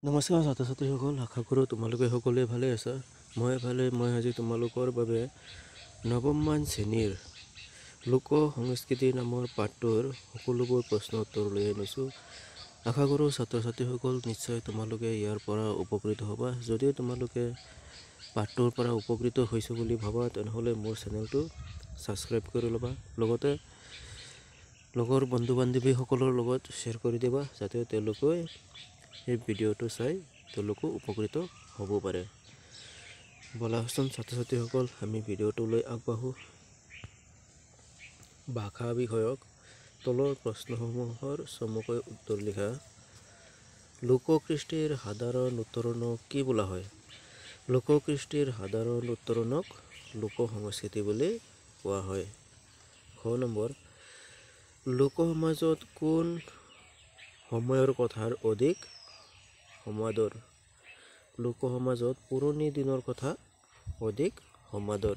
নমস্কাৰ ছাত্ৰ ছাত্ৰীসকল, আশা কৰোঁ তোমালোকে সকলোৱে ভালে আছা। মই আজি তোমালোকৰ বাবে নৱমমান শ্ৰেণীৰ লোক সংস্কৃতি নামৰ পাঠটোৰ সকলোবোৰ প্ৰশ্ন উত্তৰ লৈ আনিছোঁ। আশা কৰোঁ ছাত্ৰ ছাত্ৰীসকল নিশ্চয় তোমালোকে ইয়াৰ পৰা উপকৃত হ'বা। যদিও তোমালোকে পাঠটোৰ পৰা উপকৃত হৈছোঁ বুলি ভাবা, তেনেহ'লে মোৰ চেনেলটো ছাবস্ক্ৰাইব কৰি ল'বা। লগতে লগৰ বন্ধু বান্ধৱীসকলৰ লগত শ্বেয়াৰ কৰি দিবা, যাতে তেওঁলোকে এই ভিডিঅ'টো চাই তেওঁলোকো উপকৃত হ'ব পাৰে। বলাচোন ছাত্ৰ ছাত্ৰীসকল, আমি ভিডিঅ'টোলৈ আগবাঢ়োঁ। ভাষা বিষয়ক তলৰ প্ৰশ্নসমূহৰ চমুকৈ উত্তৰ লিখা। লোককৃষ্টিৰ সাধাৰণ উত্তৰণক কি বোলা হয়? লোককৃষ্টিৰ সাধাৰণ উত্তৰণক লোক সংস্কৃতি বুলি কোৱা হয়। খ নম্বৰ, লোক সমাজত কোন সময়ৰ কথাৰ অধিক সমাদৰ? লোক সমাজত পুৰণি দিনৰ কথা অধিক সমাদৰ।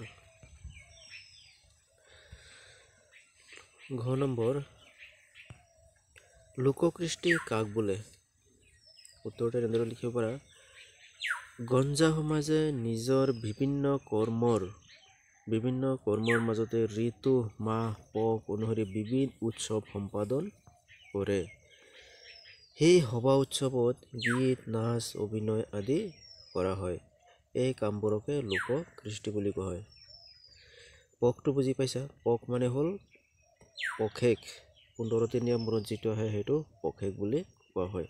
ঘ নম্বৰ, লোককৃষ্টি কাক বোলে? উত্তৰটো এনেদৰে লিখিব পাৰা। গঞ্জা সমাজে নিজৰ বিভিন্ন কৰ্মৰ মাজতে ঋতু, মাহ, পক অনুসৰি বিভিন্ন উৎসৱ সম্পাদন কৰে। সেই সভা উৎসৱত গীত, নাচ, অভিনয় আদি কৰা হয়। এই কামবোৰকে লোক কৃষ্টি বুলি কোৱা হয়। পকটো বুজি পাইছা? পক মানে হ'ল পষেক। 15টি নিয়মবোৰত যিটো আহে সেইটো পষেক বুলি কোৱা হয়।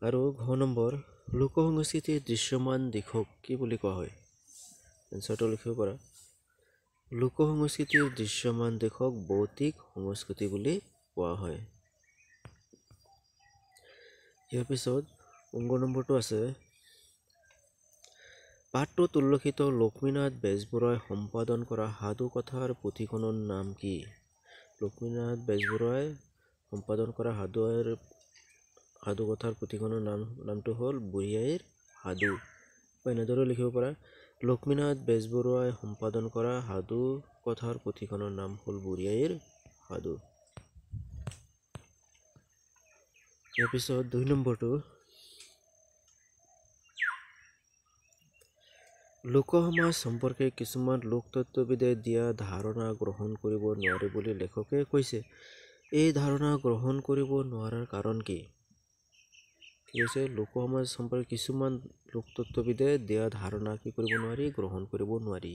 আৰু ঘ নম্বৰ, লোক সংস্কৃতিৰ দৃশ্যমান দিশক কি বুলি কোৱা হয়? এনচাৰটো লিখিব পাৰা। লোক সংস্কৃতিৰ দৃশ্যমান দিশক ভৌতিক সংস্কৃতি বুলি কোৱা হয়। ইয়াৰ পিছত অংগ নম্বৰটো আছে, পাঠটোত উল্লেখিত লক্ষ্মীনাথ বেজবৰুৱাই সম্পাদন কৰা সাধু কথাৰ পুথিখনৰ নাম কি? লক্ষ্মীনাথ বেজবৰুৱাই সম্পাদন কৰা সাধু কথাৰ পুথিখনৰ নামটো হ'ল বুঢ়ী আইৰ সাধু। এনেদৰে লিখিব পাৰা। লক্ষ্মীনাথ বেজবৰুৱাই সম্পাদন কৰা সাধু কথাৰ পুথিখনৰ নাম হ'ল বুঢ়ী আইৰ সাধু। ইয়াৰ পিছত 2 নম্বৰটো, লোক সমাজ সম্পৰ্কে কিছুমান লোকতত্ত্ববিদে দিয়া ধাৰণা গ্ৰহণ কৰিব নোৱাৰে বুলি লেখকে কৈছে। এই ধাৰণা গ্ৰহণ কৰিব নোৱাৰাৰ কাৰণ কি? কি কৈছে? লোক সমাজ সম্পৰ্কে কিছুমান লোকতত্ত্ববিদে দিয়া ধাৰণা কি কৰিব নোৱাৰি? গ্ৰহণ কৰিব নোৱাৰি।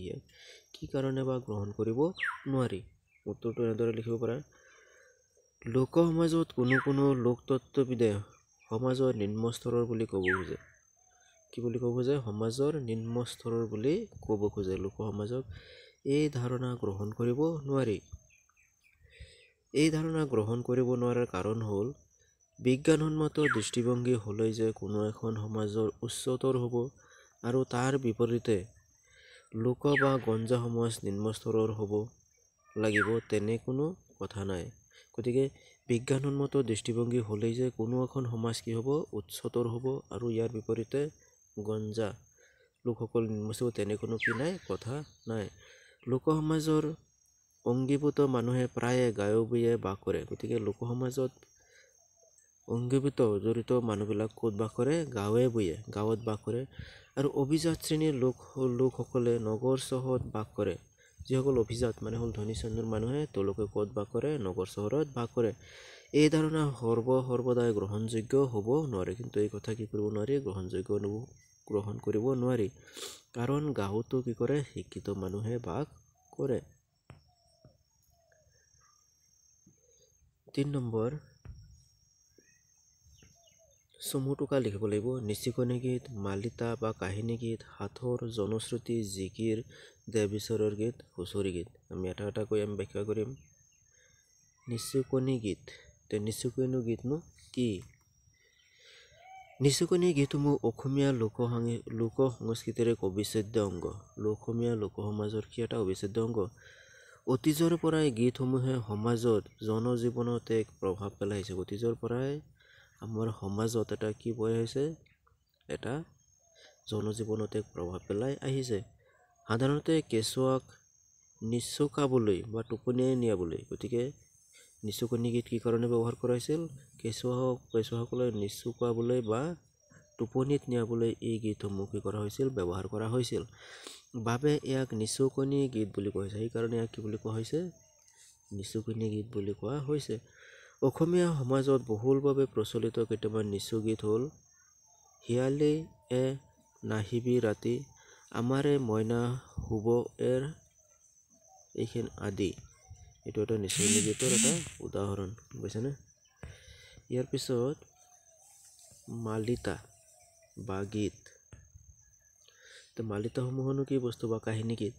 কি কাৰণে বা গ্ৰহণ কৰিব নোৱাৰি? উত্তৰটো এনেদৰে লিখিব পাৰা। লোক সমাজত কোনো লোকতত্ত্ববিদে সমাজৰ নিম্ন স্তৰৰ বুলি ক'ব খোজে। কি বুলি ক'ব খোজে? সমাজৰ নিম্ন স্তৰৰ বুলি ক'ব খোজে লোক সমাজক। এই ধাৰণা গ্ৰহণ কৰিব নোৱাৰি। এই ধাৰণা গ্ৰহণ কৰিব নোৱাৰাৰ কাৰণ হ'ল, বিজ্ঞানসন্মত দৃষ্টিভংগী হ'লেই যে কোনো এখন সমাজৰ উচ্চতৰ হ'ব আৰু তাৰ বিপৰীতে লোক বা গঞ্জা সমাজ নিম্ন স্তৰৰ হ'ব লাগিব তেনে কোনো কথা নাই। গতিকে বিজ্ঞানসন্মত দৃষ্টিভংগী হ'লেই যে কোনো এখন সমাজ কি হ'ব? উচ্চতৰ হ'ব আৰু ইয়াৰ বিপৰীতে গঞ্জা লোকসকল নিম্ন স্তৰৰ তেনে কোনো কি নাই? কথা নাই। লোক সমাজৰ অংগীভূত মানুহে প্ৰায়ে গাঁৱে ভূঞে বাস কৰে। গতিকে লোক সমাজত অংগীভূত জড়িত মানুহবিলাক ক'ত বাস কৰে? গাঁৱে ভূঞে, গাঁৱত বাস কৰে। আৰু অভিজাত শ্ৰেণীৰ লোকসকলে নগৰ চহৰত বাস কৰে। যিসকল অভিজাত মানে হ'ল ধনী শ্ৰেণীৰ মানুহে, তেওঁলোকে ক'ত বাস কৰে? নগৰ চহৰত বাস কৰে। এই ধাৰণা সৰ্বদাই গ্ৰহণযোগ্য হ'ব নোৱাৰে। কিন্তু এই কথা কি কৰিব নোৱাৰি? গ্ৰহণ কৰিব নোৱাৰি। কাৰণ গাঁৱতো কি কৰে? শিক্ষিত মানুহে বাস কৰে। 3 নম্বৰ, চমু টোকা লিখিব লাগিব। নিচুকনি গীত, মালিতা বা কাহিনী গীত, সাঁথৰ, জনশ্ৰুতি, জিকিৰ, দেহ বিচাৰৰ গীত, হুঁচৰি গীত। আমি এটা এটাকৈ ব্যাখ্যা কৰিম। নিচুকনি গীত। নিচুকনি গীতনো কি? নিচুকনি গীতসমূহ অসমীয়া লোক সংস্কৃতিৰ এক অবিচ্ছেদ্য অংগ। অসমীয়া লোক সমাজৰ কি এটা অবিচ্ছেদ্য অংগ? অতীজৰ পৰাই গীতসমূহে সমাজত জনজীৱনত এক প্ৰভাৱ পেলাইছে। অতীজৰ পৰাই আমাৰ সমাজত এটা কি বৈ আহিছে? এটা জনজীৱনত এক প্ৰভাৱ পেলাই আহিছে। সাধাৰণতে কেঁচুৱাক নিচুকাবলৈ বা টোপনিয়াই নিয়াবলৈ, গতিকে নিচুকনি গীত কি কাৰণে ব্যৱহাৰ কৰা হৈছিল? কেঁচুৱাসকলে নিচু কোৱাবলৈ বা টোপনিত নিয়াবলৈ এই গীতসমূহ কি কৰা হৈছিল? ব্যৱহাৰ কৰা হৈছিল। বাবে ইয়াক নিচুকনি গীত বুলি কোৱা হৈছে। সেইকাৰণে ইয়াক কি বুলি কোৱা হৈছে? নিচুকনি গীত বুলি কোৱা হৈছে। অসমীয়া সমাজত বহুলভাৱে প্ৰচলিত কেইটামান নিচু গীত হ'ল হিয়ালে এ নাহিবি ৰাতি, আমাৰে মইনা শুব এৰ, এইখিনি আদি। এইটো এটা নিচুকনি গীতৰ এটা উদাহৰণ, বুজিছেনে? ইয়াৰ পিছত মালিতা বা গীত। মালিতাসমূহনো কি বস্তু বা কাহিনী গীত?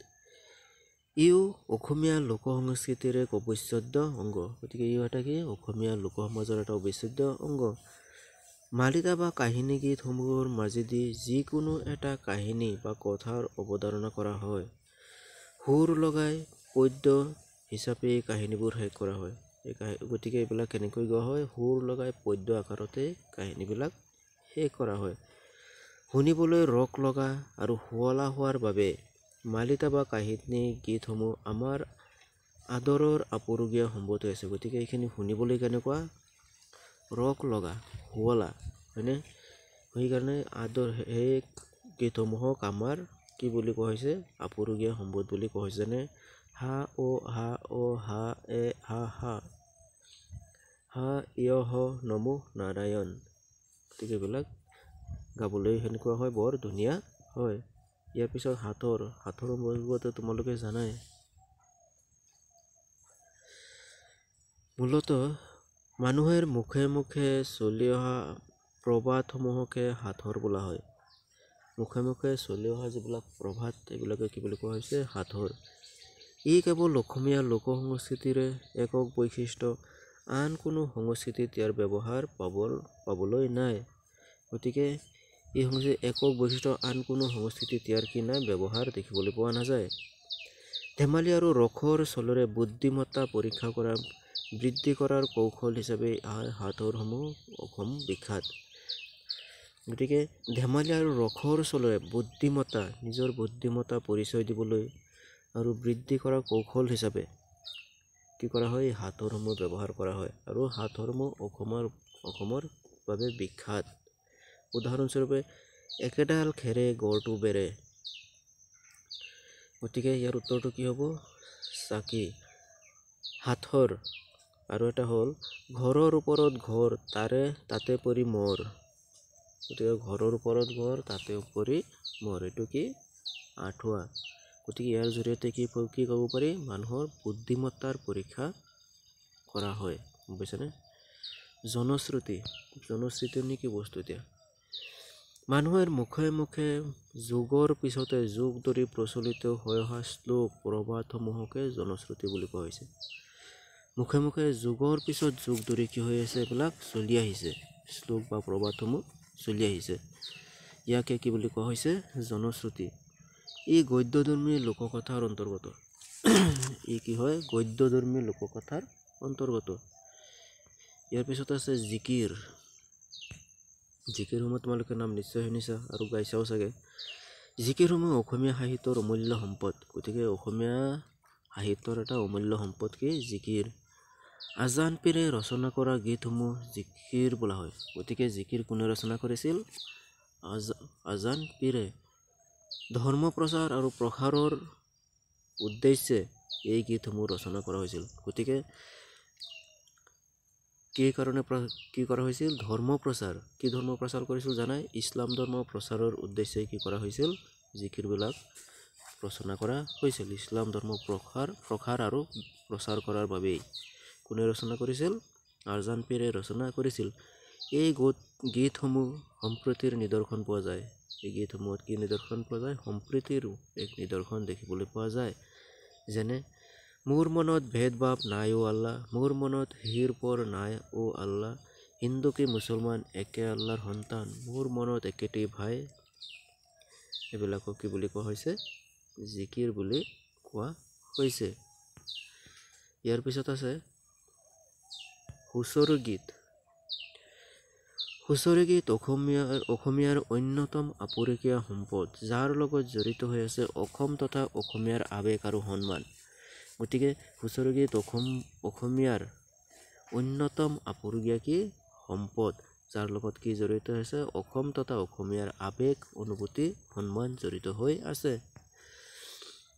ইও অসমীয়া লোক সংস্কৃতিৰ এক অবিচ্ছেদ্য অংগ। গতিকে ইও এটা কি? অসমীয়া লোক সমাজৰ এটা অবিচ্ছেদ্য অংগ। মালিতা বা কাহিনী গীতসমূহৰ মাজেদি যিকোনো এটা কাহিনী বা কথাৰ অৱতাৰণা কৰা হয়। সুৰ লগাই পদ্য হিচাপে এই কাহিনীবোৰ শেষ কৰা হয়। গতিকে এইবিলাক কেনেকৈ গোৱা হয়? সুৰ লগাই পদ্য আকাৰতে কাহিনীবিলাক শেষ কৰা হয়। শুনিবলৈ ৰস লগা আৰু শুৱলা হোৱাৰ বাবে মালিতা বা কাহিনী গীতসমূহ আমাৰ আদৰৰ আপুৰুগীয়া সম্পদ হৈ আছে। গতিকে এইখিনি শুনিবলৈ কেনেকুৱা? ৰস লগা, শুৱলা, হয়নে? সেইকাৰণে সেই গীতসমূহক আমাৰ কি বুলি কোৱা হৈছে? আপুৰুগীয়া সম্পদ বুলি কোৱা হৈছে। যেনে হা অ হা অ হা এ হা হা, হা ইয় হ নমো নাৰায়ণ। গতিকে এইবিলাক গাবলৈ সেনেকুৱা হয়, বৰ ধুনীয়া হয়। ইয়াৰ পিছত হাথৰ সম্পৰ্কতে তোমালোকে জানাই। মূলতঃ মানুহৰ মুখে মুখে চলি অহা প্ৰবাদসমূহকে হাথৰ বোলা হয়। মুখে মুখে চলি অহা যিবিলাক প্ৰবাদ, এইবিলাকে কি বুলি কোৱা হৈছে? হাথৰ। ই কেৱল অসমীয়া লোক সংস্কৃতিৰ একক বৈশিষ্ট্য, আন কোনো সংস্কৃতিত ইয়াৰ ব্যৱহাৰ পাবলৈ নাই। গতিকে এই সংস্কৃতিৰ একক বৈশিষ্ট্য, আন কোনো সংস্কৃতিত ইয়াৰ কি নাই? ব্যৱহাৰ দেখিবলৈ পোৱা নাযায়। ধেমালি আৰু ৰসৰ চলেৰে বুদ্ধিমত্তা পৰীক্ষা কৰা, বৃদ্ধি কৰাৰ কৌশল হিচাপে হাথৰসমূহ অসম বিখ্যাত। গতিকে ধেমালি আৰু ৰসৰ চলেৰে নিজৰ বুদ্ধিমত্তা পৰিচয় দিবলৈ আৰু বৃদ্ধি কৰাৰ কৌশল হিচাপে কি কৰা হয়? হাথৰসমূহ ব্যৱহাৰ কৰা হয়। আৰু হাথৰসমূহ অসমৰ বাবে বিখ্যাত। উদাহৰণস্বৰূপে একেডাল খেৰে গড়টো বেৰে। গতিকে ইয়াৰ উত্তৰটো কি হ'ব? চাকি। হাথৰ আৰু এটা হ'ল ঘৰৰ ওপৰত ঘৰ, তাতে পৰি মৰ। গতিকে ঘৰৰ ওপৰত ঘৰ, তাতে পৰি মৰ, এইটো কি? আঠুৱা। গতিকে ইয়াৰ জৰিয়তে কি ক'ব পাৰি? মানুহৰ বুদ্ধিমত্তাৰ পৰীক্ষা কৰা হয়, বুজিছেনে? জনশ্ৰুতি কি বস্তু? এতিয়া মানুহৰ মুখে মুখে যুগৰ পিছতে যুগ ধৰি প্ৰচলিত হৈ অহা শ্লোক প্ৰবাদসমূহকে জনশ্ৰুতি বুলি কোৱা হৈছে। মুখে মুখে যুগৰ পিছত যুগ ধৰি কি হৈ আছে? এইবিলাক চলি আহিছে, শ্লোক বা প্ৰবাদসমূহ চলি আহিছে। ইয়াকে কি বুলি কোৱা হৈছে? জনশ্ৰুতি। ই গদ্যধৰ্মী লোককথাৰ অন্তৰ্গত। ই কি হয়? গদ্যধৰ্মী লোককথাৰ অন্তৰ্গত। ইয়াৰ পিছত আছে জিকিৰ। জিকিৰসমূহ তোমালোকে নাম নিশ্চয় শুনিছা আৰু গাইছাও চাগে। জিকিৰসমূহ অসমীয়া সাহিত্যৰ অমূল্য সম্পদ। গতিকে অসমীয়া সাহিত্যৰ এটা অমূল্য সম্পদ কি? জিকিৰ। আজান পীৰে ৰচনা কৰা গীতসমূহ জিকিৰ বোলা হয়। গতিকে জিকিৰ কোনে ৰচনা কৰিছিল? আজান পীৰে। ধৰ্ম প্ৰচাৰ আৰু প্ৰসাৰৰ উদ্দেশ্যে এই গীতসমূহ ৰচনা কৰা হৈছিল। গতিকে কি কৰা হৈছিল? ধৰ্ম প্ৰচাৰ। কি ধৰ্ম প্ৰচাৰ কৰিছিল জানাই? ইছলাম ধৰ্ম প্ৰচাৰৰ উদ্দেশ্যে কি কৰা হৈছিল? জিকিৰবিলাক ৰচনা কৰা হৈছিল। ইছলাম ধৰ্ম প্ৰসাৰ আৰু প্ৰচাৰ কৰাৰ বাবেই। কোনে ৰচনা কৰিছিল? আজান পীৰে ৰচনা কৰিছিল। এই গীতসমূহ সম্প্ৰীতিৰ নিদৰ্শন পোৱা যায়। এই গীতসমূহত কি নিদৰ্শন পোৱা যায়? সম্প্ৰীতিৰ এক নিদৰ্শন দেখিবলৈ পোৱা যায়। যেনে মোৰ মনত ভেদভাৱ নাই অ' আল্লাহ, মোৰ মনত হিৰ-পৰ নাই অ' আল্লাহ, হিন্দু কি মুছলমান একে আল্লাহৰ সন্তান, মোৰ মনত একেটি ভাই। এইবিলাকক কি বুলি কোৱা হৈছে? জিকিৰ বুলি কোৱা হৈছে। ইয়াৰ পিছত আছে হুঁচৰি গীত। হুঁচৰি গীত অসমীয়াৰ অন্যতম আপুৰুগীয়া সম্পদ, যাৰ লগত জড়িত হৈ আছে অসম তথা অসমীয়াৰ আৱেগ আৰু সন্মান। গতিকে হুঁচৰি গীত অসমীয়াৰ অন্যতম আপুৰুগীয়া কি সম্পদ, যাৰ লগত কি জড়িত আছে অসম তথা অসমীয়াৰ আবেগ অনুভূতি সন্মান জড়িত হৈ আছে।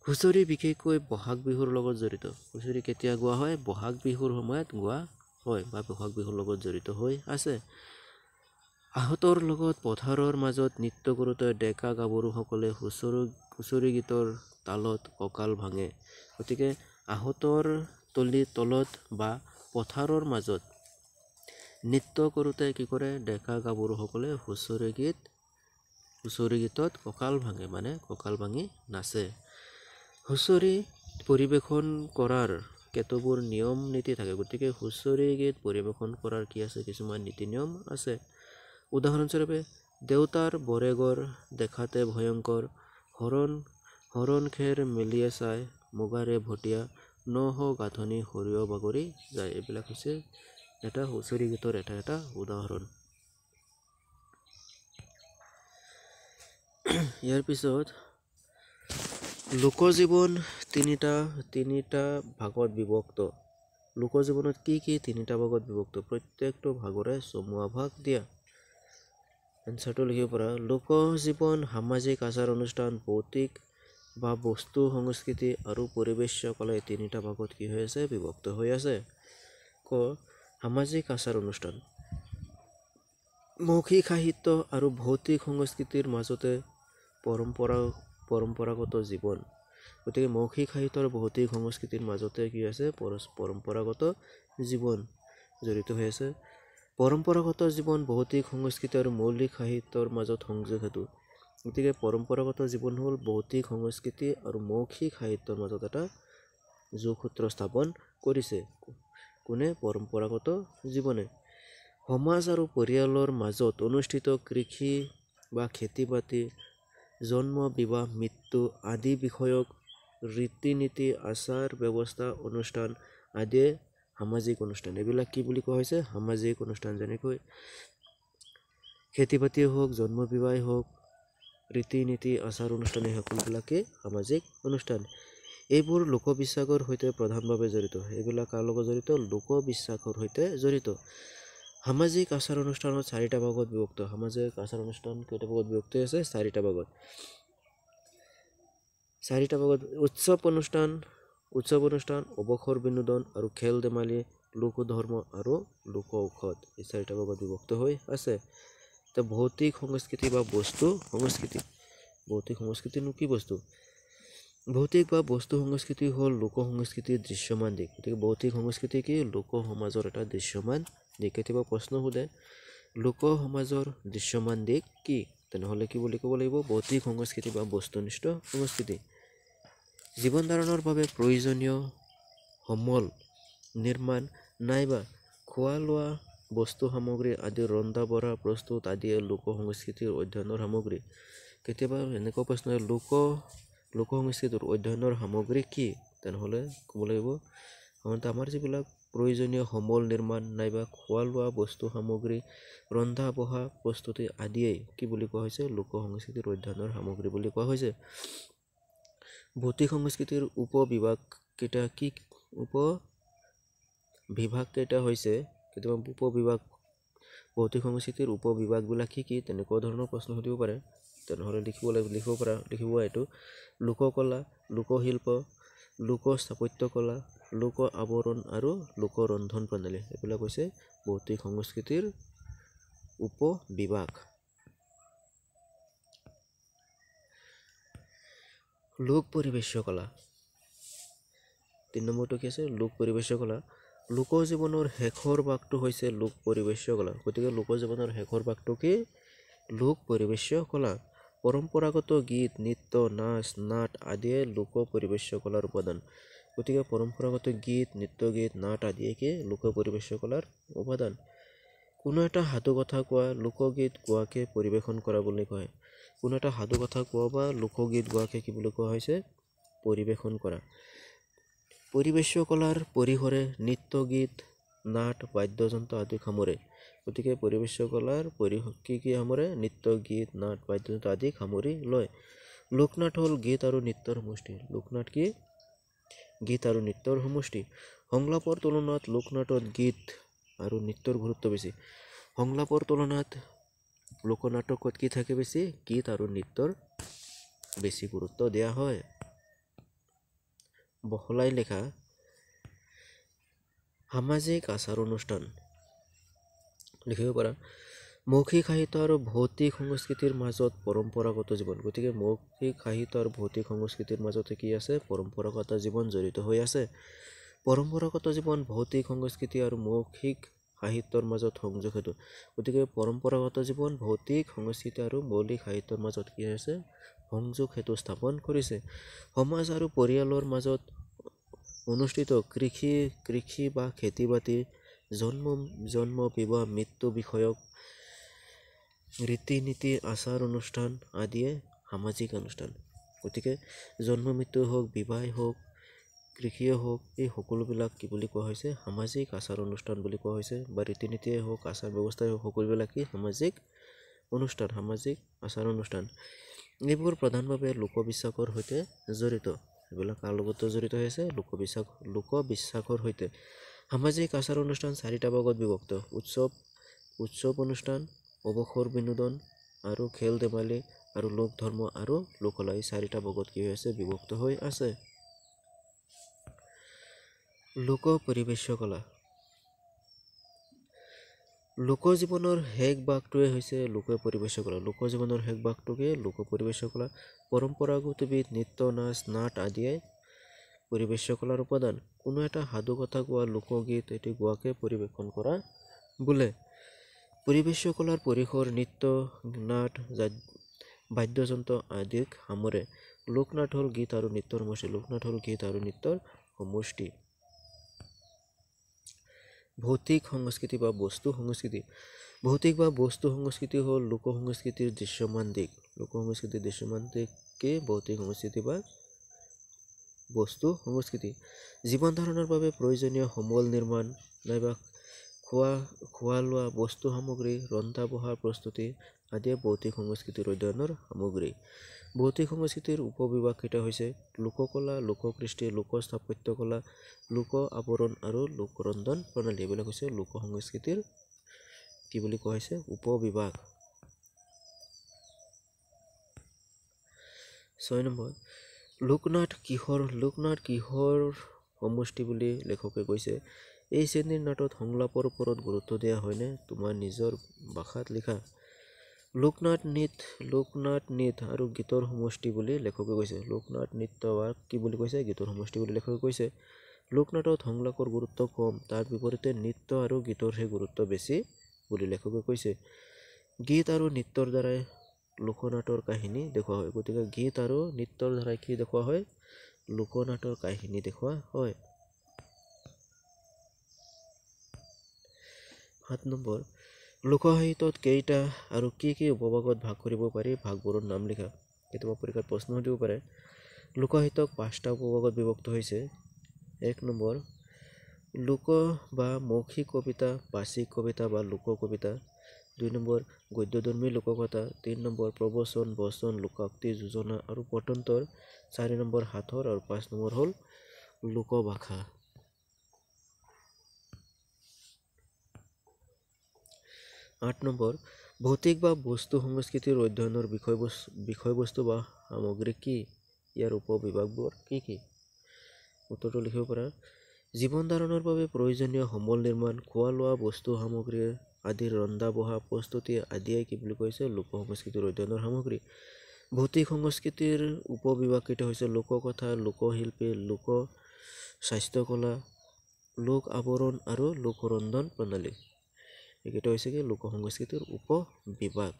হুঁচৰি বিশেষকৈ বহাগ বিহুৰ লগত জড়িত। হুঁচৰি কেতিয়া গোৱা হয়? বহাগ বিহুৰ সময়ত গোৱা হয় বা বহাগ বিহুৰ লগত জড়িত হৈ আছে। আহঁতৰ লগত পথাৰৰ মাজত নৃত্য কৰোঁতে ডেকা গাভৰুসকলে হুঁচৰি গীতৰ তালত কঁকাল ভাঙে। গতিকে আহঁতৰ তলত বা পথাৰৰ মাজত নৃত্য কৰোঁতে কি কৰে? ডেকা গাভৰুসকলে হুঁচৰি গীতত কঁকাল ভাঙে, মানে কঁকাল ভাঙি নাচে। হুঁচৰি পৰিৱেশন কৰাৰ কেতবোৰ নিয়ম নীতি থাকে। গতিকে হুঁচৰি গীত পৰিৱেশন কৰাৰ কি আছে? কিছুমান নীতি নিয়ম আছে। উদাহৰণস্বৰূপে দেউতাৰ বৰেগৰ দেখাতে ভয়ংকৰ, হৰণ খেৰ মেলিয়ে চাই, মুগাৰে ভটীয়া, নহ গাঁথনি সৰিয়হ বাগৰি যায়। এইবিলাক হৈছে এটা হুঁচৰি গীতৰ এটা উদাহৰণ। ইয়াৰ পিছত লোকজীৱন তিনিটা ভাগত বিভক্ত। লোকজীৱনত কি তিনিটা ভাগত বিভক্ত? প্ৰত্যেকটো ভাগৰে চমুৱা ভাগ দিয়া। এনচাৰটো লিখিব পৰা। লোকজীৱন সামাজিক আচাৰ অনুষ্ঠান, ভৌতিক বা বস্তু সংস্কৃতি আৰু পৰিৱেশ কলা, এই তিনিটা ভাগত কি হৈ আছে? বিভক্ত হৈ আছে। সামাজিক আচাৰ অনুষ্ঠান, মৌখিক সাহিত্য আৰু ভৌতিক সংস্কৃতিৰ মাজতে পৰম্পৰাগত জীৱন। গতিকে মৌখিক সাহিত্য আৰু ভৌতিক সংস্কৃতিৰ মাজতে কি আছে? পৰম্পৰাগত জীৱন জড়িত হৈ আছে। পৰম্পৰাগত জীৱন ভৌতিক সংস্কৃতি আৰু মৌলিক সাহিত্যৰ মাজত সংযোগ হেতু। গতিকে পৰম্পৰাগত জীৱন হ'ল ভৌতিক সংস্কৃতি আৰু মৌখিক সাহিত্যৰ মাজত এটা যোগসূত্ৰ স্থাপন কৰিছে। কোনে? পৰম্পৰাগত জীৱনে। সমাজ আৰু পৰিয়ালৰ মাজত অনুষ্ঠিত কৃষি বা খেতি বাতি, জন্ম বিবাহ মৃত্যু আদি বিষয়ক ৰীতি নীতি আচাৰ ব্যৱস্থা অনুষ্ঠান আদিয়ে সামাজিক অনুষ্ঠান। এইবিলাক কি বুলি কোৱা হৈছে? সামাজিক অনুষ্ঠান। যেনেকৈ খেতি বাতিয়ে হওক, জন্ম বিবাহেই হওক, ৰীতি নীতি আচাৰ অনুষ্ঠানেই সকলোবিলাকে সামাজিক অনুষ্ঠান। এইবোৰ লোকবিশ্বাসৰ সৈতে প্ৰধানভাৱে জড়িত। এইবিলাক কাৰ লগত জড়িত? লোকবিশ্বাসৰ সৈতে জড়িত। সামাজিক আচাৰ অনুষ্ঠানত চাৰিটা ভাগত বিভক্ত। সামাজিক আচাৰ অনুষ্ঠান কেইটা ভাগত বিভক্ত আছে? চাৰিটা ভাগত। উৎসৱ অনুষ্ঠান, অৱসৰ বিনোদন আৰু খেল ধেমালি, লোক ধৰ্ম আৰু লোক ঔষধ, এই চাৰিটা ভাগত বিভক্ত হৈ আছে। ভৌতিক সংস্কৃতি বা বস্তু সংস্কৃতি। ভৌতিক সংস্কৃতিনো কি বস্তু? ভৌতিক বা বস্তু সংস্কৃতি হ'ল লোক সংস্কৃতিৰ দৃশ্যমান দিশ। গতিকে ভৌতিক সংস্কৃতি কি? লোক সমাজৰ এটা দৃশ্যমান দিশ। কেতিয়াবা প্ৰশ্ন সোধে লোক সমাজৰ দৃশ্যমান দিশ কি? তেনেহ'লে কি বুলি ক'ব লাগিব? ভৌতিক সংস্কৃতি বা বস্তুনিষ্ঠ সংস্কৃতি। জীৱন ধাৰণৰ বাবে প্ৰয়োজনীয় সমল নিৰ্মাণ নাইবা খোৱা লোৱা বস্তু সামগ্ৰী আদি ৰন্ধা বঢ়া প্ৰস্তুত আদিয়ে লোক সংস্কৃতিৰ অধ্যয়নৰ সামগ্ৰী। কেতিয়াবা এনেকুৱা প্ৰশ্ন লোক সংস্কৃতিৰ অধ্যয়নৰ সামগ্ৰী কি? তেনেহ'লে ক'ব লাগিব আমাৰ যিবিলাক প্ৰয়োজনীয় সমল নিৰ্মাণ নাইবা খোৱা লোৱা বস্তু সামগ্ৰী ৰন্ধা বঢ়া প্ৰস্তুতি আদিয়েই কি বুলি কোৱা হৈছে? লোক সংস্কৃতিৰ অধ্যয়নৰ সামগ্ৰী বুলি কোৱা হৈছে। ভৌতিক সংস্কৃতিৰ উপবিভাগ কেইটা হৈছে? কেতিয়াবা ভৌতিক সংস্কৃতিৰ উপবিভাগবিলাক কি? তেনেকুৱা ধৰণৰ প্ৰশ্ন সুধিব পাৰে। তেনেহ'লে লিখিব এইটো লোককলা, লোকশিল্প, লোক স্থাপত্য কলা, লোক আৱৰণ আৰু লোক ৰন্ধন প্ৰণালী। এইবিলাক হৈছে ভৌতিক সংস্কৃতিৰ উপবিভাগ। লোক পৰিৱেশ্য কলা। 3 নম্বৰটো কি আছে? লোক পৰিৱেশ্য কলা। লোকজীৱনৰ শেষৰ ভাগটো হৈছে লোক পৰিৱেশ্য কলা। গতিকে লোকজীৱনৰ শেষৰ ভাগটো কি? লোক পৰিৱেশ্য কলা। পৰম্পৰাগত গীত নৃত্য নাচ নাট আদিয়ে লোক পৰিৱেশ্য কলাৰ উপাদান। গতিকে পৰম্পৰাগত গীত নৃত্য গীত নাট আদিয়ে কি? লোক পৰিৱেশ্য কলাৰ উপাদান। কোনো এটা সাধু কথা কোৱা, লোকগীত গোৱাকে পৰিৱেশন কৰা বুলি কয়। কোনো এটা সাধু কথা কোৱা বা লোকগীত গোৱাকে কি বুলি কোৱা হৈছে? পৰিৱেশন কৰা। পৰিৱেশ্য কলাৰ পৰিসৰে নৃত্য গীত নাট বাদ্যযন্ত্ৰ আদি সামৰে। গতিকে পৰিৱেশ্য কলাৰ কি সামৰে? নৃত্য গীত নাট বাদ্যযন্ত্ৰ আদি সামৰি লয়। লোকনাট হ'ল গীত আৰু নৃত্যৰ সমষ্টি। লোকনাট কি? গীত আৰু নৃত্যৰ সমষ্টি। সংলাপৰ তুলনাত লোকনাটত গীত আৰু নৃত্যৰ গুৰুত্ব বেছি। সংলাপৰ তুলনাত লোকনাটকত কি থাকে বেছি? গীত আৰু নৃত্যৰ বেছি গুৰুত্ব দিয়া হয়। বহলাই লেখা সামাজিক আচাৰ অনুষ্ঠান লিখিব পাৰা। মৌখিক সাহিত্য আৰু ভৌতিক সংস্কৃতিৰ মাজত পৰম্পৰাগত জীৱন। গতিকে মৌখিক সাহিত্য আৰু ভৌতিক সংস্কৃতিৰ মাজতে কি আছে? পৰম্পৰাগত জীৱন জড়িত হৈ আছে। পৰম্পৰাগত জীৱন ভৌতিক সংস্কৃতি আৰু মৌখিক সাহিত্যৰ মাজত সংযোগ হেতু। গতিকে পৰম্পৰাগত জীৱন ভৌতিক সংস্কৃতি আৰু মৌলিক সাহিত্যৰ মাজত কি আছে? সংযোগ হেতু স্থাপন কৰিছে। সমাজ আৰু পৰিয়ালৰ মাজত অনুষ্ঠিত কৃষি বা খেতি বাতি, জন্ম বিবাহ মৃত্যু বিষয়ক ৰীতি নীতি আচাৰ অনুষ্ঠান আদিয়ে সামাজিক অনুষ্ঠান। গতিকে জন্ম মৃত্যু হওক, বিবাহেই হওক, কৃষিয়ে হওক, এই সকলোবিলাক কি বুলি কোৱা হৈছে? সামাজিক আচাৰ অনুষ্ঠান বুলি কোৱা হৈছে। বা ৰীতি নীতিয়ে হওক, আচাৰ ব্যৱস্থাই হওক, সকলোবিলাক কি? সামাজিক অনুষ্ঠান, সামাজিক আচাৰ অনুষ্ঠান। এইবোৰ প্ৰধানভাৱে লোকবিশ্বাসৰ সৈতে জড়িত। এইবিলাক কাৰ লগত জড়িত হৈ আছে? লোকবিশ্বাসৰ সৈতে। সামাজিক আচাৰ অনুষ্ঠান 4টা ভাগত বিভক্ত। উৎসৱ অনুষ্ঠান, অৱসৰ বিনোদন আৰু খেল ধেমালি আৰু লোক ধৰ্ম আৰু লোককলা, এই 4টা ভাগত কি হৈ আছে? বিভক্ত হৈ আছে। লোক পৰিৱেশ্য কলা। লোকজীৱনৰ শেষ ভাগটোৱে হৈছে লোক পৰিৱেশ্য কলা। লোকজীৱনৰ শেষ ভাগটোকে লোক পৰিৱেশ্য কলা। পৰম্পৰাগত বিধ নৃত্য, নাট আদিয়ে পৰিৱেশ্য কলাৰ উপাদান। কোনো এটা সাধু কথা কোৱা, লোকগীত এটি গোৱাকে পৰিৱেশন কৰা বোলে। পৰিৱেশ্য কলাৰ পৰিসৰ নৃত্য, নাট, বাদ্যযন্ত্ৰ আদিক সামৰে। লোকনাট হ'ল গীত আৰু নৃত্যৰ সমষ্টি। লোকনাট হ'ল গীত আৰু নৃত্যৰ সমষ্টি। ভৌতিক সংস্কৃতি বা বস্তু সংস্কৃতি। ভৌতিক বা বস্তু সংস্কৃতি হ'ল লোক সংস্কৃতিৰ দৃশ্যমান দিশ। লোক সংস্কৃতিৰ দৃশ্যমান দিশকে ভৌতিক সংস্কৃতি বা বস্তু সংস্কৃতি। জীৱন ধাৰণৰ বাবে প্ৰয়োজনীয় সমল নিৰ্মাণ নাইবা খোৱা লোৱা বস্তু সামগ্ৰী, ৰন্ধা বঢ়াৰ প্ৰস্তুতি আদিয়ে ভৌতিক সংস্কৃতিৰ অধ্যয়নৰ সামগ্ৰী। ভৌতিক সংস্কৃতিৰ উপবিভাগ কেইটা হৈছে লোককলা, লোককৃষ্টি, লোক স্থাপত্য কলা, লোক আৱৰণ আৰু লোকৰন্ধন প্ৰণালী। এইবিলাক হৈছে লোক সংস্কৃতিৰ কি বুলি কোৱা হৈছে? উপবিভাগ। 6 নম্বৰ, লোকনাট কিহৰ সমষ্টি বুলি লেখকে কৈছে? এই শ্ৰেণীৰ নাটত সংলাপৰ ওপৰত গুৰুত্ব দিয়া হয়নে? তোমাৰ নিজৰ ভাষাত লিখা। লোকনাট নৃত্য আৰু গীতৰ সমষ্টি বুলি লেখকে কৈছে। লোকনাট নৃত্য বা কি বুলি কৈছে? গীতৰ সমষ্টি বুলি লেখকে কৈছে। লোকনাটত সংলাপৰ গুৰুত্ব কম, তাৰ বিপৰীতে নৃত্য আৰু গীতৰহে গুৰুত্ব বেছি বুলি লেখকে কৈছে। গীত আৰু নৃত্যৰ দ্বাৰাই লোকনাটৰ কাহিনী দেখুওৱা হয়। গতিকে গীত আৰু নৃত্যৰ দ্বাৰাই কি দেখুওৱা হয়? লোকনাটৰ কাহিনী দেখুওৱা হয়। 7 নম্বৰ, লোকসাহিত্যত কেইটা আৰু কি উপভাগত ভাগ কৰিব পাৰি? ভাগবোৰৰ নাম লিখা। কেতিয়াবা পৰীক্ষাত প্ৰশ্ন দিব পাৰে। লোকসাহিত্যক 5টা উপভাগত বিভক্ত হৈছে। 1 নম্বৰ, লোক বা মৌখিক কবিতা, বাচিক কবিতা বা লোক কবিতা। 2 নম্বৰ, গদ্যধৰ্মী লোককথা। 3 নম্বৰ, প্ৰবচন, বচন, লোকাউক্তি, যোজনা আৰু পটন্তৰ। 4 নম্বৰ, সাঁথৰ আৰু 5 নম্বৰ হ'ল লোকভাষা। 8 নম্বৰ, ভৌতিক বা বস্তু সংস্কৃতিৰ অধ্যয়নৰ বিষয়বস্তু বা সামগ্ৰী কি? ইয়াৰ উপবিভাগবোৰ কি? উত্তৰটো লিখিব পাৰা। জীৱন ধাৰণৰ বাবে প্ৰয়োজনীয় সমল নিৰ্মাণ, খোৱা লোৱা বস্তু সামগ্ৰী আদিৰ ৰন্ধা বঢ়া প্ৰস্তুতি আদিয়ে কি বুলি কৈছে? লোক সংস্কৃতিৰ অধ্যয়নৰ সামগ্ৰী। ভৌতিক সংস্কৃতিৰ উপবিভাগ কেইটা হৈছে লোককথা, লোকশিল্পী, লোক স্বাস্থ্যকলা, লোক আৱৰণ আৰু লোকৰন্ধন প্ৰণালী। এইকেইটা হৈছে কি? লোক সংস্কৃতিৰ উপবিভাগ।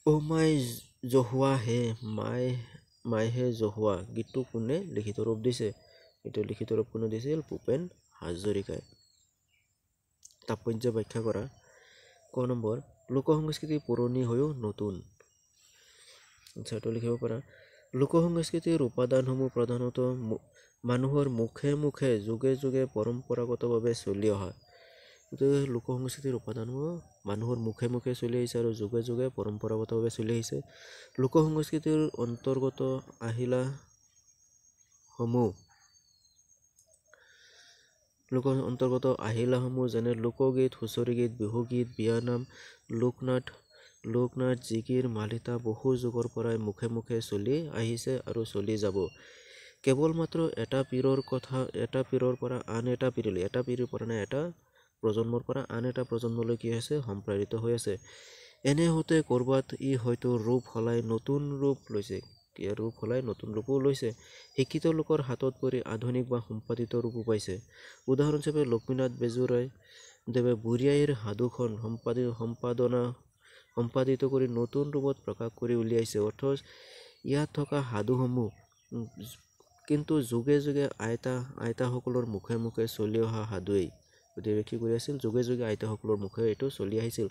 অ মাই জহুৱা হে মাইহে জহুৱা গীতটো কোনে লিখিত ৰূপ দিছে? এইটো লিখিত ৰূপ কোনে দিছিল? ভূপেন হাজৰিকাই। তাৎপৰ্য ব্যাখ্যা কৰা। ক নম্বৰ, লোক সংস্কৃতি পুৰণি হৈও নতুন। আনচাৰটো লিখিব পাৰা। লোক সংস্কৃতিৰ উপাদানসমূহ প্ৰধানতঃ মানুহৰ মুখে মুখে যুগে যুগে পৰম্পৰাগতভাৱে চলি অহা। গতিকে লোক সংস্কৃতিৰ উপাদানসমূহ মানুহৰ মুখে মুখে চলি আহিছে আৰু যুগে যুগে পৰম্পৰাগতভাৱে চলি আহিছে। লোক সংস্কৃতিৰ অন্তৰ্গত আহিলাসমূহ লোক অন্তৰ্গত আহিলাসমূহ যেনে লোকগীত, হুঁচৰি গীত, বিহুগীত, বিয়ানাম, লোকনাট, জিকিৰ, মালিতা বহু যুগৰ পৰাই মুখে মুখে চলি আহিছে আৰু চলি যাব। কেৱল মাত্ৰ এটা পীৰৰ পৰা আন এটা পীৰলৈ, এটা পীৰৰ পৰা নাই, এটা প্ৰজন্মৰ পৰা আন এটা প্ৰজন্মলৈ কি হৈছে সম্প্ৰসাৰিত হৈ আছে। এনে হওঁতে ক'ৰবাত ই হয়তো ৰূপ সলাই নতুন ৰূপো লৈছে। শিক্ষিত লোকৰ হাতত পৰি আধুনিক বা সম্পাদিত ৰূপো পাইছে। উদাহৰণস্বৰূপে লক্ষ্মীনাথ বেজবৰুৱাদেৱে বুঢ়ী আইৰ সাধুখন সম্পাদিত কৰি নতুন ৰূপত প্ৰকাশ কৰি উলিয়াইছে। অথচ ইয়াত থকা সাধুসমূহ কিন্তু যুগে যুগে আইতাসকলৰ মুখে মুখে চলি অহা সাধুৱেই। গতিকে কি কৰি আছিল? যুগে যুগে আইতাসকলৰ মুখে এইটো চলি আহিছিল।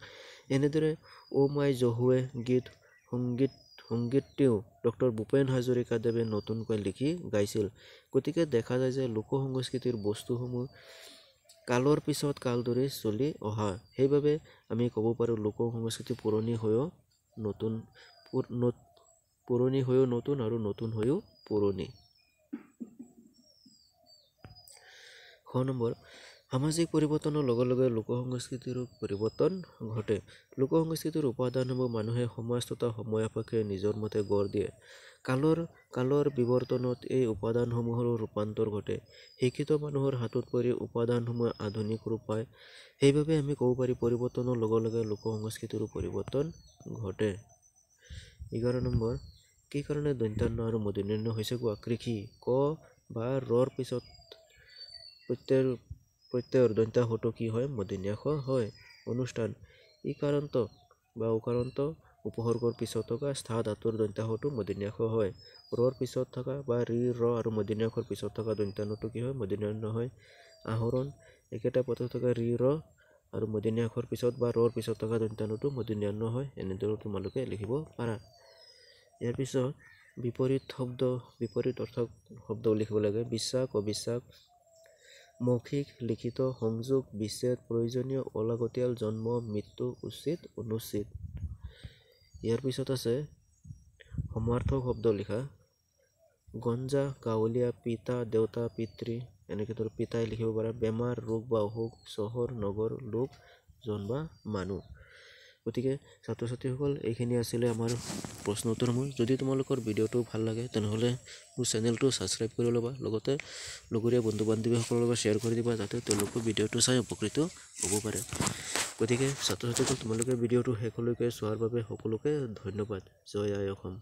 এনেদৰে অ' মাই জহুৱে সংগীতটিও ডক্টৰ ভূপেন হাজৰিকাদেৱে নতুনকৈ লিখি গাইছিল। গতিকে দেখা যায় যে লোক সংস্কৃতিৰ বস্তুসমূহ কালৰ পিছত কাল ধৰি চলি অহা। সেইবাবে আমি ক'ব পাৰোঁ লোক সংস্কৃতি পুৰণি হৈও নতুন আৰু নতুন হৈও পুৰণি। খ নম্বৰ, সামাজিক পৰিৱৰ্তনৰ লগে লগে লোক সংস্কৃতিৰো পৰিৱৰ্তন ঘটে। লোক সংস্কৃতিৰ উপাদানসমূহ মানুহে সমাজ তথা সময় সাপেক্ষে নিজৰ মতে গঢ় দিয়ে। কালৰ বিৱৰ্তনত এই উপাদানসমূহৰো ৰূপান্তৰ ঘটে। শিক্ষিত মানুহৰ হাতত পৰি উপাদানসমূহ আধুনিক ৰূপ পায়। সেইবাবে আমি ক'ব পাৰি পৰিৱৰ্তনৰ লগে লগে লোক সংস্কৃতিৰো পৰিৱৰ্তন ঘটে। 11 নম্বৰ, কি কাৰণে দন্ত্যান্ন আৰু মূৰ্ধন্য হৈছে কোৱা? কৃষি। ক বা ৰৰ পিছত প্ৰত্যয়ৰ দন্ত্যাংশটো কি হয়? মূৰ্ধন্যাংশ হয়। অনুষ্ঠান। ইকাৰান্ত বা উকাৰান্ত উপসৰ্গৰ পিছত থকা স্থা ধাতুৰ দন্ত্যাংশটো মূৰ্ধন্যাংশ হয়। ৰৰ পিছত থকা বা ৰি, ৰ আৰু মূৰ্ধন্যাংশৰ পিছত থকা দন্ত্যাংশটো কি হয়? মূৰ্ধন্য হয়। আহৰণ। একেটা পদত থকা ৰি, ৰ আৰু মূৰ্ধন্যাংশৰ পিছত বা ৰৰ পিছত থকা দন্ত্যাংশটো মূৰ্ধন্য হয়। এনেদৰে তোমালোকে লিখিব পাৰা। ইয়াৰ পিছত বিপৰীত অৰ্থক শব্দ লিখিব লাগে। বিশ্বাস, অবিশ্বাস, মৌখিক, লিখিত, সংযোগ, বিচ্ছেদ, প্ৰয়োজনীয়, অলাগতিয়াল, জন্ম, মৃত্যু, উচিত, অনুচিত। ইয়াৰ পিছত আছে সমাৰ্থক শব্দ লিখা। গঞ্জা, গাঁৱলীয়া, পিতা, দেউতা, পিতৃ, এনেকে ধৰ পিতাই লিখিব পাৰা। বেমাৰ, ৰোগ বা অসুখ, চহৰ, নগৰ, লোক, জন বা মানুহ। গতিকে ছাত্ৰ ছাত্ৰীসকল, এইখিনি আছিলে আমাৰ প্ৰশ্ন উত্তৰসমূহ। যদি তোমালোকৰ ভিডিঅ'টো ভাল লাগে তেনেহ'লে মোৰ চেনেলটো ছাবস্ক্ৰাইব কৰি ল'বা। লগতে লগৰীয়া বন্ধু বান্ধৱীসকলৰ লগত শ্বেয়াৰ কৰি দিবা, যাতে তেওঁলোকো ভিডিঅ'টো চাই উপকৃত হ'ব পাৰে। গতিকে ছাত্ৰ ছাত্ৰীসকল, তোমালোকে ভিডিঅ'টো শেষলৈকে চোৱাৰ বাবে সকলোকে ধন্যবাদ। জয় আই অসম।